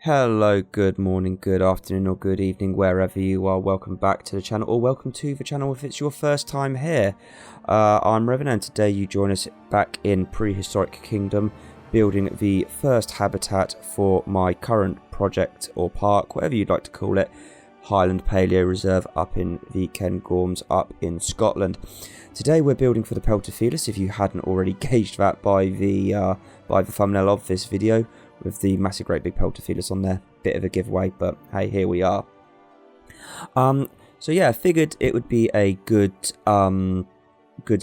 Hello, good morning, good afternoon or good evening, wherever you are. Welcome back to the channel, or welcome to the channel if it's your first time here. I'm Revan, and today you join us back in Prehistoric Kingdom, building the first habitat for my current project or park, whatever you'd like to call it, Highland Paleo Reserve up in the Cairngorms up in Scotland. Today we're building for the Peltephilus, if you hadn't already gauged that by the thumbnail of this video, with the massive great big Peltephilus on there. Bit of a giveaway, but hey, here we are. So yeah, I figured it would be a good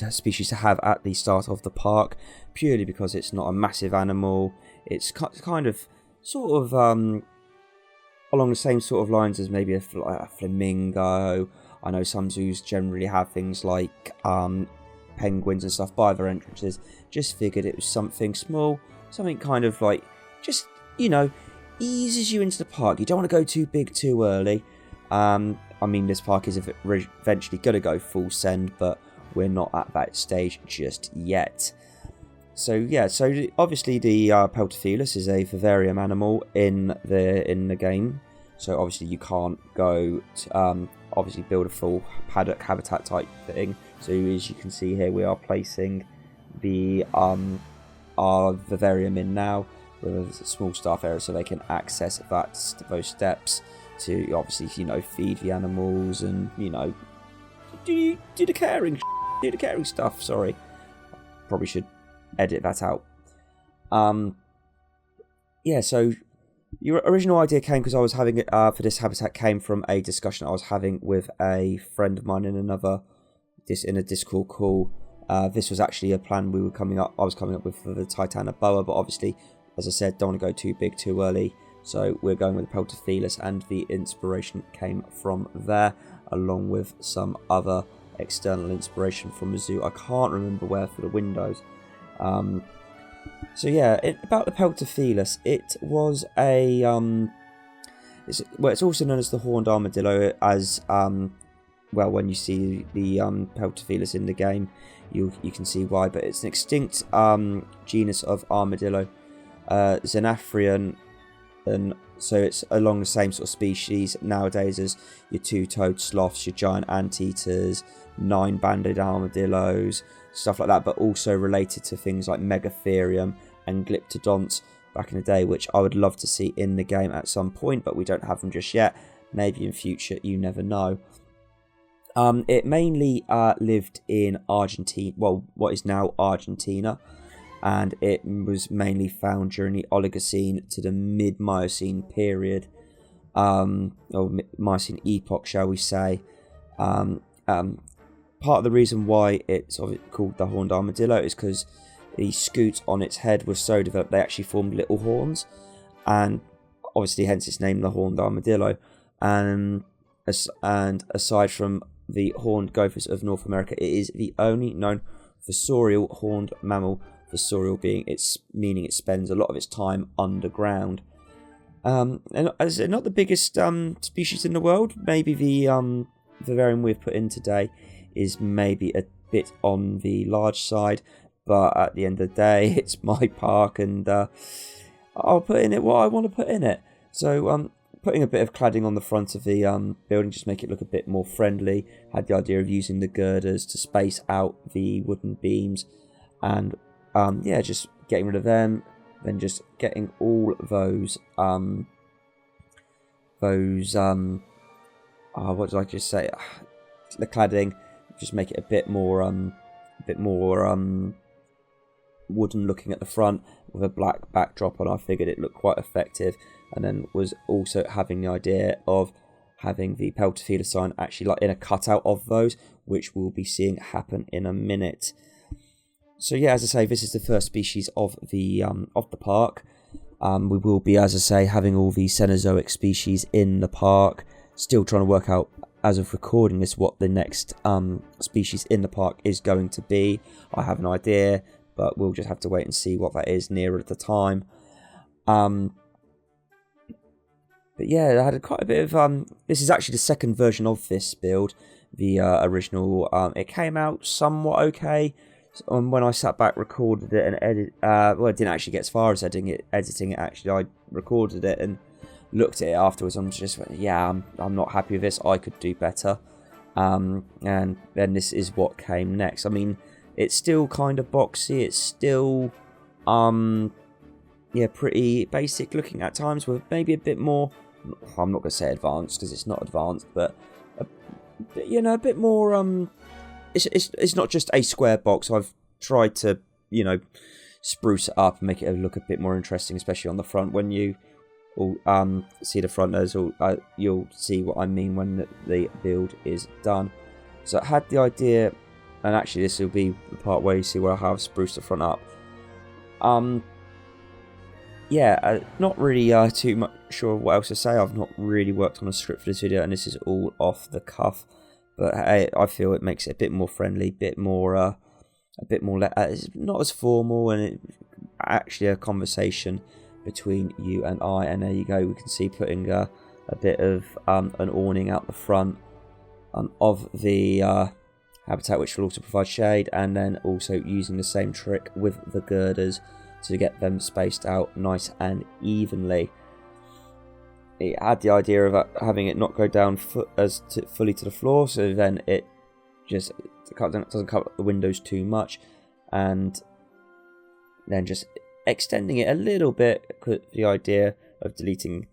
species to have at the start of the park, purely because it's not a massive animal. It's kind of sort of along the same sort of lines as maybe a flamingo. I know some zoos generally have things like penguins and stuff by their entrances. Just figured it was something small, something kind of like, just, you know, eases you into the park. You don't want to go too big too early. I mean, this park is eventually going to go full send, but we're not at that stage just yet. So yeah, so obviously the Peltephilus is a vivarium animal in the game. So obviously you can't go to, obviously build a full paddock habitat type thing. So as you can see here, we are placing the our vivarium in now, with a small staff area so they can access those steps to obviously, you know, feed the animals and, you know, do the caring stuff. Sorry, probably should edit that out. Yeah, so your original idea came because I was having it for this habitat came from a discussion I was having with a friend of mine in a Discord call. This was actually a plan I was coming up with for the Titanoboa, but obviously, as I said, don't want to go too big too early, so we're going with the Peltephilus, and the inspiration came from there, along with some other external inspiration from the zoo. I can't remember where for the windows. So yeah, about the Peltephilus, it was a it's also known as the horned armadillo, as well, when you see the Peltephilus in the game, you can see why, but it's an extinct genus of armadillo. Xenafrian, and so it's along the same sort of species nowadays as your two-toed sloths, your giant anteaters, nine-banded armadillos, stuff like that, but also related to things like Megatherium and Glyptodonts back in the day, which I would love to see in the game at some point, but we don't have them just yet. Maybe in future, you never know. It mainly lived in Argentina, well, what is now Argentina, and it was mainly found during the Oligocene to the mid-Miocene period, or Miocene epoch, shall we say. Part of the reason why it's called the horned armadillo is because the scute on its head was so developed they actually formed little horns, and obviously hence its name, the horned armadillo. And aside from the horned gophers of North America, it is the only known fossorial horned mammal. Fossorial meaning it spends a lot of its time underground. And as not the biggest species in the world, maybe the vivarium we've put in today is maybe a bit on the large side, but at the end of the day, it's my park, and I'll put in it what I want to put in it. So putting a bit of cladding on the front of the building, just make it look a bit more friendly. Had the idea of using the girders to space out the wooden beams, and yeah, just getting rid of them, then just getting all those what did I just say? The cladding, just make it a bit more wooden looking at the front with a black backdrop, and I figured it looked quite effective. And then was also having the idea of having the Peltephilus sign actually like in a cutout of those, which we'll be seeing happen in a minute. So yeah, as I say, this is the first species of the park. We will be, as I say, having all the Cenozoic species in the park. Still trying to work out, as of recording this, what the next species in the park is going to be. I have an idea, but we'll just have to wait and see what that is nearer at the time. But yeah, I had quite a bit of this is actually the second version of this build. The original, it came out somewhat okay. When I sat back, recorded it and well, I didn't actually get as far as editing it. Actually, I recorded it, and looked at it afterwards, I'm just went, yeah, I'm not happy with this. I could do better. And then this is what came next. I mean, it's still kind of boxy. It's still yeah, pretty basic looking at times, with maybe a bit more, I'm not going to say advanced because it's not advanced, but you know, a bit more it's not just a square box. I've tried to, you know, spruce it up and make it look a bit more interesting, especially on the front. When you all see the front, you'll see what I mean when the build is done. So I had the idea, and actually this will be the part where you see where I have spruced the front up. Yeah, not really too much sure what else to say. I've not really worked on a script for this video, and this is all off the cuff. But hey, I feel it makes it a bit more friendly, it's not as formal, and it's actually a conversation between you and I. And there you go, we can see putting a bit of an awning out the front of the habitat, which will also provide shade, and then also using the same trick with the girders to get them spaced out nice and evenly. It had the idea of having it not go down fully to the floor, so then it just doesn't cover the windows too much, and then just extending it a little bit with the idea of deleting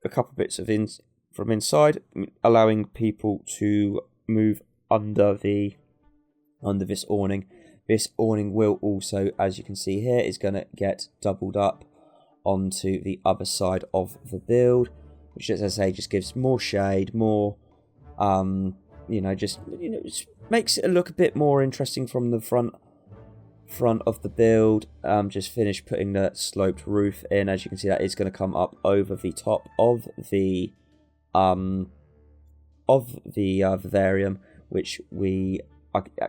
a couple bits of from inside, allowing people to move under this awning. This awning will also, as you can see here, is going to get doubled up onto the other side of the build, which, as I say, just gives more shade, more, just makes it look a bit more interesting from the front of the build. Just finished putting the sloped roof in. As you can see, that is going to come up over the top of the vivarium, which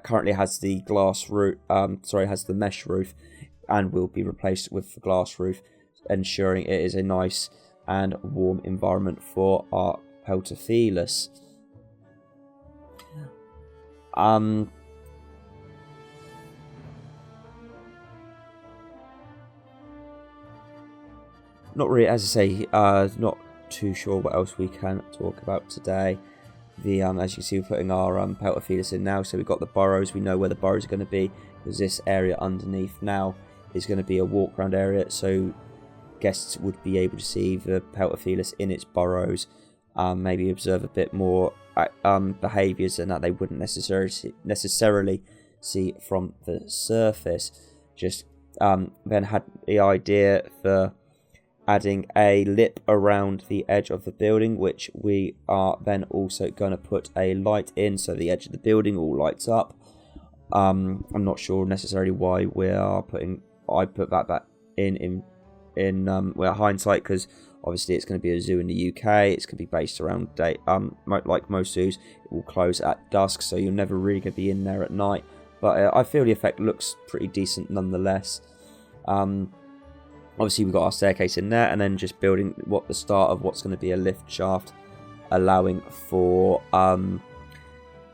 currently has the glass roof. Has the mesh roof, and will be replaced with the glass roof, ensuring it is a nice and warm environment for our Peltephilus. Not really, as I say, not too sure what else we can talk about today. As you can see, we're putting our Peltephilus in now, so we've got the burrows. We know where the burrows are going to be, because this area underneath now is going to be a walk around area, so guests would be able to see the Peltephilus in its burrows, maybe observe a bit more behaviours than that they wouldn't necessarily see from the surface. Just then had the idea for adding a lip around the edge of the building, which we are then also going to put a light in, so the edge of the building all lights up. I'm not sure necessarily why I put that in hindsight, because obviously it's going to be a zoo in the UK. It's going to be based around day. Like most zoos, it will close at dusk, so you're never really going to be in there at night. But I feel the effect looks pretty decent nonetheless. Obviously we've got our staircase in there, and then just building the start of what's going to be a lift shaft, allowing for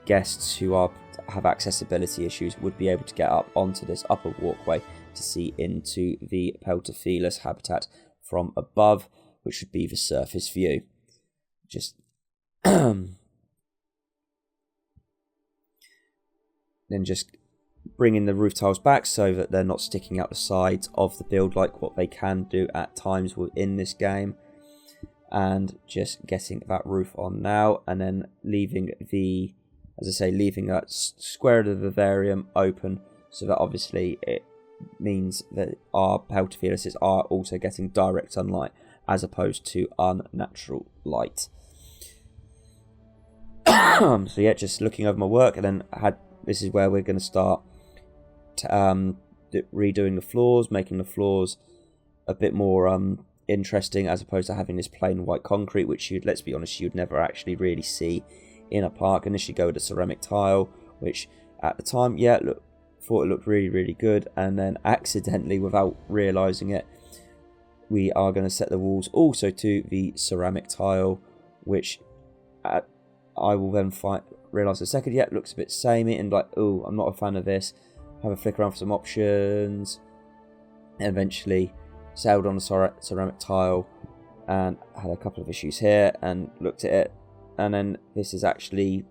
guests who have accessibility issues would be able to get up onto this upper walkway to see into the Peltephilus habitat from above, which would be the surface view. Just then just bringing the roof tiles back so that they're not sticking out the sides of the build like what they can do at times within this game, and just getting that roof on now, and then leaving that square of the vivarium open, so that obviously it means that our Peltephiluses are also getting direct sunlight as opposed to unnatural light. So yeah, just looking over my work, and then this is where we're going to start redoing the floors, making the floors a bit more interesting, as opposed to having this plain white concrete, which let's be honest, you'd never actually really see in a park. Initially go with a ceramic tile, which at the time, thought it looked really, really good, and then accidentally, without realising it, we are going to set the walls also to the ceramic tile, which I will then realise in a second, it looks a bit samey, and like, oh, I'm not a fan of this. Have a flick around for some options, and eventually settled on the ceramic tile, and had a couple of issues here and looked at it, and then this is actually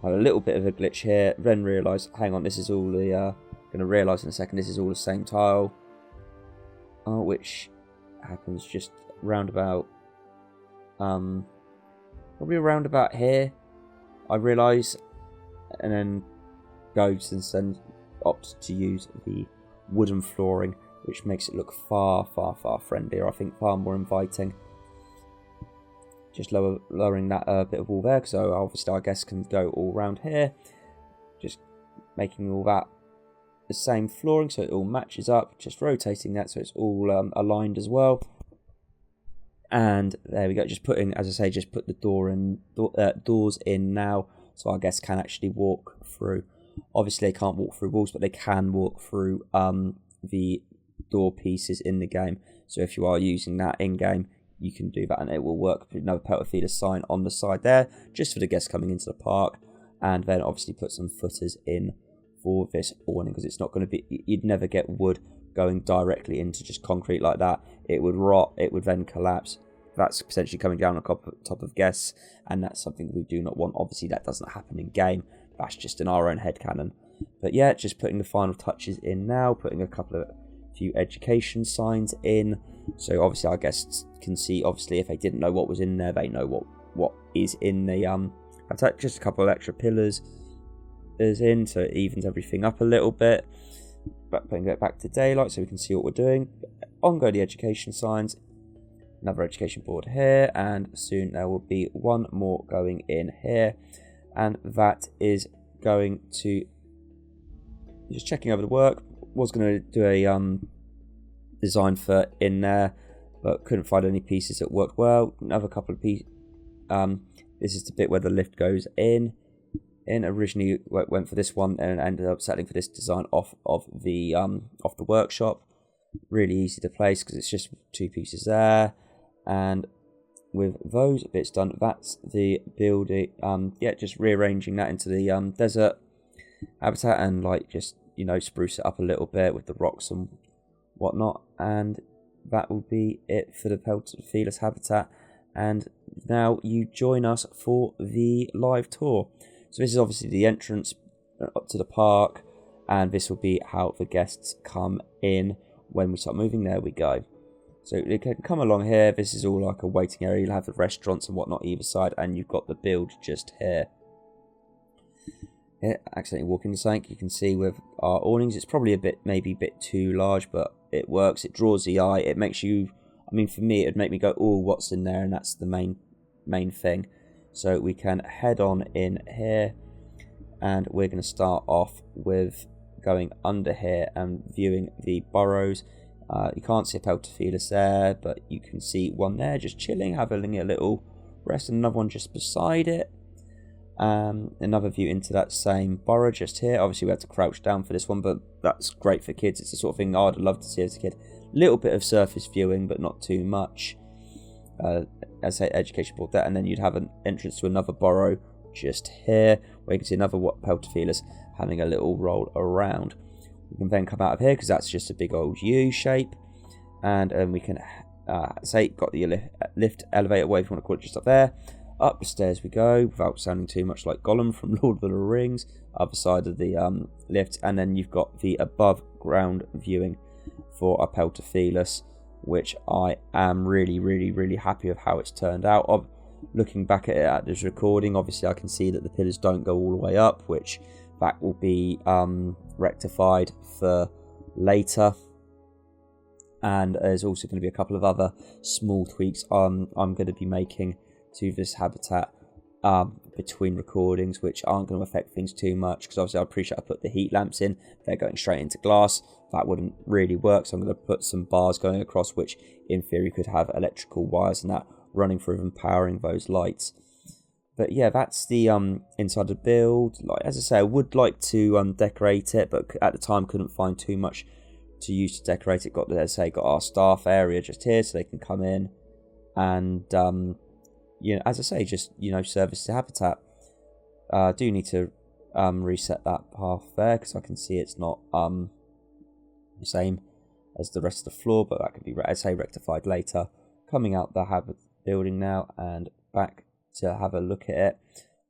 had a little bit of a glitch here, then realised, hang on, this is all the going to realise in a second, this is all the same tile, which happens just round about probably around about here, I realise, and then goes and then opts to use the wooden flooring, which makes it look far friendlier, I think, far more inviting. Just lowering that bit of wall there, so obviously I guess can go all around here, just making all that the same flooring so it all matches up, just rotating that so it's all aligned as well. And there we go, just putting, as I say, just put the doors in now, so our guests can actually walk through. Obviously they can't walk through walls, but they can walk through the door pieces in the game. So if you are using that in game, you can do that and it will work. Put another Peltephilus sign on the side there, just for the guests coming into the park, and then obviously put some footers in for this awning, because it's not going to be, you'd never get wood going directly into just concrete like that. It would rot, it would then collapse. That's potentially coming down on top of guests, and that's something we do not want. Obviously that doesn't happen in game, that's just in our own headcanon. But yeah, just putting the final touches in now, putting a few education signs in, so obviously our guests can see, obviously if they didn't know what was in there, they know what is in the just a couple of extra pillars is in, so it evens everything up a little bit. But putting it back to daylight so we can see what we're doing. On go the education signs, another education board here, and soon there will be one more going in here, and that is going to, just checking over the work, was going to do a design for in there, but couldn't find any pieces that worked well. Another couple of pieces, this is the bit where the lift goes in. Originally went for this one and ended up settling for this design off the workshop. Really easy to place because it's just two pieces there, and with those bits done, that's the building. Just rearranging that into the desert habitat, and like just, you know, spruce it up a little bit with the rocks and whatnot, and that will be it for the Peltephilus habitat. And now you join us for the live tour. So this is obviously the entrance up to the park, and this will be how the guests come in when we start moving. There we go. So they can come along here. This is all like a waiting area. You'll have the restaurants and whatnot either side, and you've got the build just here. Here, accidentally walking into something. You can see with our awnings, it's probably maybe a bit too large, but it works. It draws the eye. It makes you, I mean, for me, it'd make me go, oh, what's in there? And that's the main thing. So we can head on in here, and we're going to start off with going under here and viewing the burrows. You can't see a Peltephilus there, but you can see one there just chilling, having a little rest, and another one just beside it. Another view into that same burrow just here. Obviously we had to crouch down for this one, but that's great for kids. It's the sort of thing I'd love to see as a kid. Little bit of surface viewing, but not too much. As I say, education board there, and then you'd have an entrance to another burrow just here, where you can see another Peltephilus having a little roll around. We can then come out of here because that's just a big old U shape, and we can say got the lift elevator, whatever you want to call it, just up there. Up the stairs we go, without sounding too much like Gollum from Lord of the Rings. Other side of the lift, and then you've got the above ground viewing for a Peltephilus, which I am really happy with how it's turned out. Looking back at it at this recording, obviously I can see that the pillars don't go all the way up, which that will be rectified for later. And there's also going to be a couple of other small tweaks I'm going to be making to this habitat between recordings, which aren't going to affect things too much, because obviously I appreciate I put the heat lamps in, they're going straight into glass, that wouldn't really work, so I'm going to put some bars going across, which in theory could have electrical wires and that running through and powering those lights. But yeah, that's the inside of the build. Like, as I say, I would like to decorate it, but at the time couldn't find too much to use to decorate it. Got, as I say, got our staff area just here so they can come in and you know, as I say, just, you know, service the habitat. I do need to reset that path there because I can see it's not the same as the rest of the floor, but that could be, as I say, rectified later. A coming out the habit building now and back to have a look at it.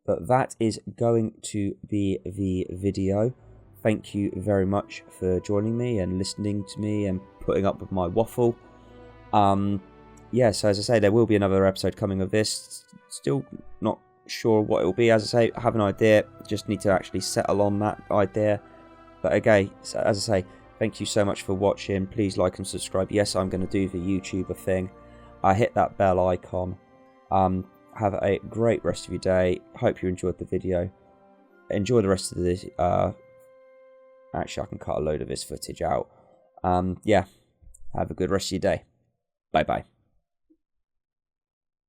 But that is going to be the video. Thank you very much for joining me and listening to me and putting up with my waffle. Yeah, so as I say, there will be another episode coming of this. Still not sure what it will be. As I say, I have an idea. Just need to actually settle on that idea. But again, so as I say, thank you so much for watching. Please like and subscribe. Yes, I'm going to do the YouTuber thing. I hit that bell icon. Have a great rest of your day. Hope you enjoyed the video. Enjoy the rest of this. Actually, I can cut a load of this footage out. Yeah, have a good rest of your day. Bye-bye.